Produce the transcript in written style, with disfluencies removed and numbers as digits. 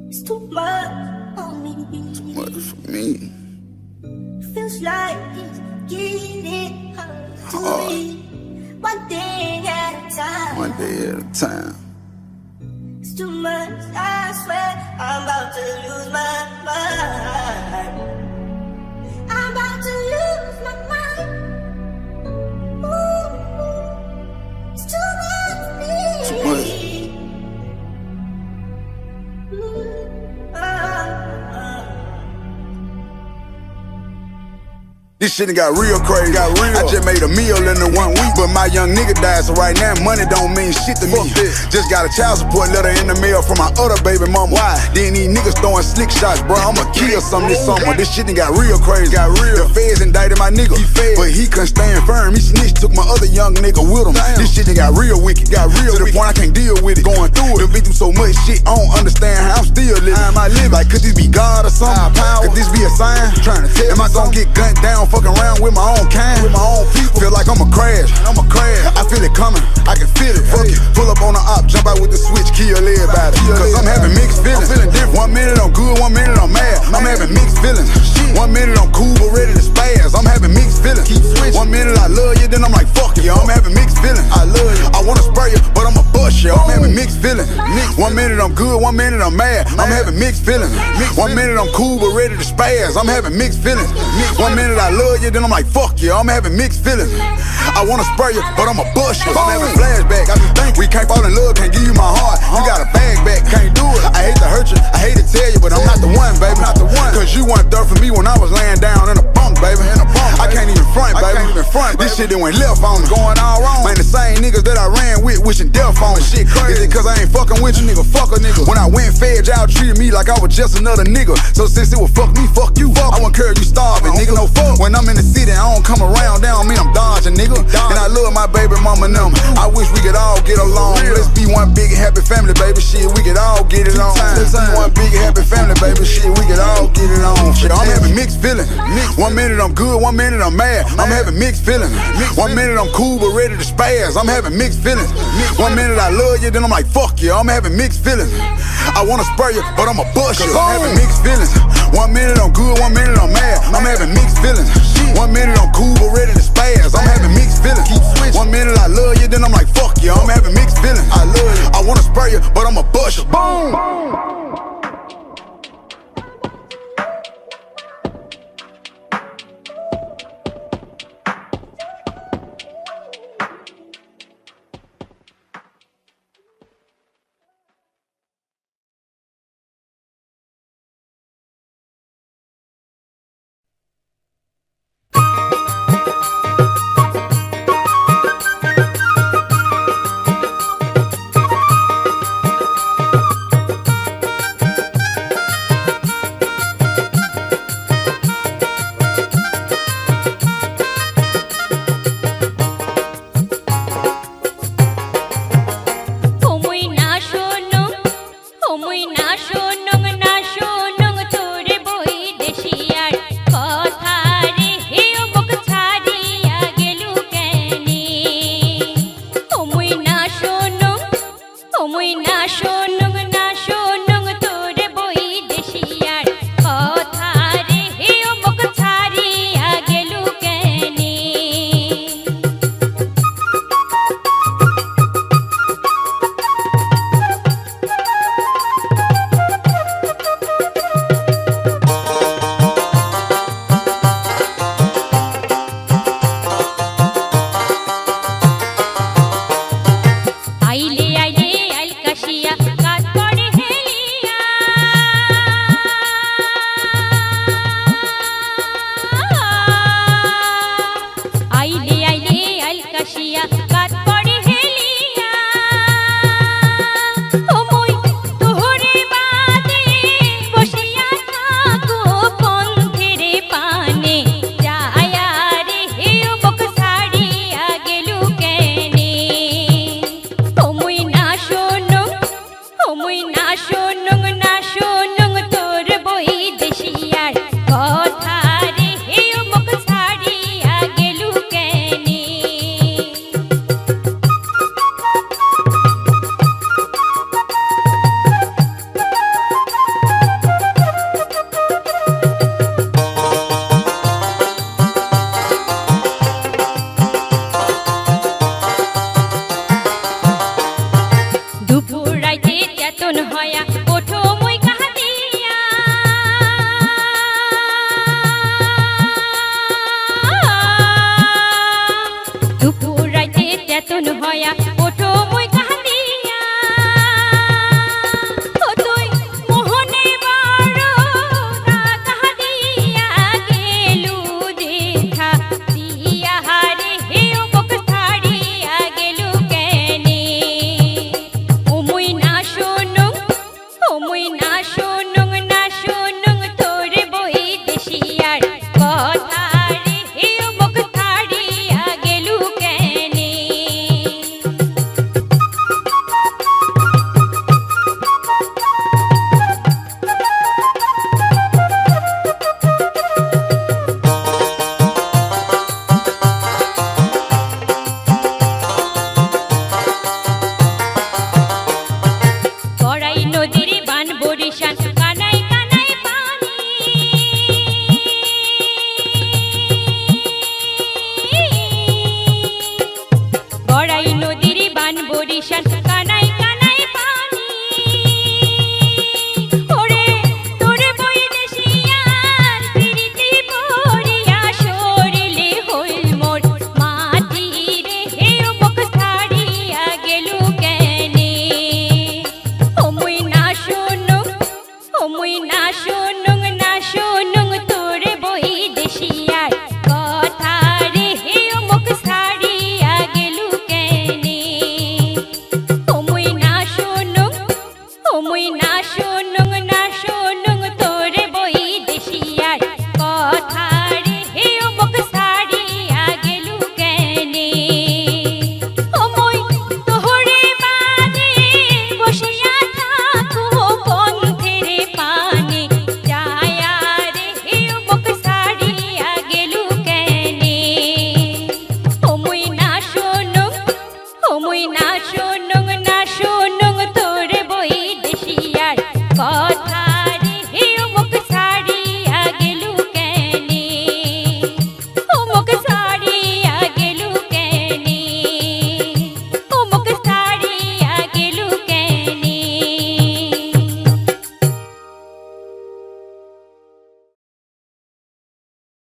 It's too much on me. What for me? Feels like it's getting hard to me. One day at a time. One day at a time. It's too much, I swear. I'm about to lose my mind. I'm about to lose my mind. Ooh, it's too much for me. Too much. This shit done got real crazy, got real. I just made a meal in the 1 week, but my young nigga died, so right now money don't mean shit to me. Just got a child support letter in the mail from my other baby mama. Why? Then these niggas throwing slick shots, bro. I'ma kill some this summer. This shit done got real crazy, got real. The feds indicted my nigga, but he couldn't stand firm. He snitched, took my other young nigga with him. This shit done got real wicked, got real to the point I can't deal with it. Going through it, done been through so much shit, I don't understand how I'm still living. How am I living? Like, could this be God or something? Could this be a sign? Trying to tell. Am I gonna get gunned down, fucking around with my own kind, with my own people? Feel like I'ma crash. I feel it coming, I can feel it. Fuck it, pull up on the op, jump out with the switch, kill everybody. Cause I'm having mixed feelings. I'm feeling different. 1 minute I'm good, 1 minute I'm mad. I'm having mixed feelings. 1 minute I'm cool but ready to spaz. I'm having mixed feelings. 1 minute I love you, then I'm like fuck you. I'm having mixed feelings. I love you, I wanna spray you, but I'ma bust you. I'm having mixed feelings. 1 minute I'm good, 1 minute I'm mad. I'm having mixed feelings. 1 minute I'm cool but ready to spaz. I'm having mixed feelings. 1 minute I love you, then I'm like fuck you. I'm having mixed feelings. I wanna spray you, but I'ma bust you. I'm having flashbacks. I be thinking we can't fall in love, can't give you my heart. You got a bag back, can't do it. I hate to hurt you, I hate to tell you, but I'm not the one, baby. Not the one. Cause you weren't there for me when I was laying down in a bunk, baby. I can't even front, baby. This shit that went left on me, going all wrong. Man, the same niggas that I ran with, wishing death on me. Shit crazy. Is it cause I ain't fucking with you, nigga? Fuck a nigga. When I went fed, y'all treated me like I was just another nigga. So since it was fuck me, fuck you. I wouldn't care if you starving, nigga. No fuck. When I'm in the city, I don't come around down me, I'm dodging, nigga. And I love my baby mama and them. I wish we could all get along. Let's be one big happy family, baby. Shit, we could all get it on. Let's be one big happy family, baby. Shit, we could all get it on. Shit, I'm having mixed feelings. 1 minute I'm good, 1 minute I'm mad. I'm having mixed feelings. 1 minute I'm cool but ready to spaz. I'm having mixed feelings. 1 minute I love you, then I'm like fuck you. I'm having mixed feelings. I wanna spray you, but I'ma bust you. I'm having mixed feelings. 1 minute I'm good, 1 minute I'm mad. I'm having mixed feelings. 1 minute I'm cool but ready to spaz. I'm having mixed feelings. 1 minute I love you, then I'm like fuck you. I'm having mixed feelings. I love you, I wanna spray you, but I'ma bust you. Boom. চেতন হয়া ওঠো মই কাহাতিয়া দুপুর রাইতে চেতন হয়া ওঠো মই কাহাতিয়া ও তুই মোহনে বড় না কাহাদিয়া গেলু দেখা দিয়া হারে হে বক ছাড়িয়া গেলু কেনে ও মুই না শুনুং না শুনুং তোর বই দেশিয়ার কথা রে হে বক ছাড়িয়া গেলু কেনে গড়াই নদীর বান বরিশান কানাই কানাই পানি গড়াই নদীর বান বরিশান কানাই কানাই পানি ওরে তোরে বই দেশিয়ার প্রীতি পড়িয়া শরীরে হইল মোর মাটি রে হে বক ছাড়িয়া গেলু কেনে ও মুই না শুনুং তোরে বই দেশিয়ার কথা রে হে মুখ ছাড়িয়া গেলু কেনে ও মুই না শুনুং তোরে বই দেশিয়ার কথা রে হে মুখ ছাড়িয়া গেলু কেনে ও মুই তোহরে বাদে বসিয়া থাকো পন্থের পানে যায়া রে হে মুখ ছাড়িয়া গেলু কেনে ও মুই না শুনুং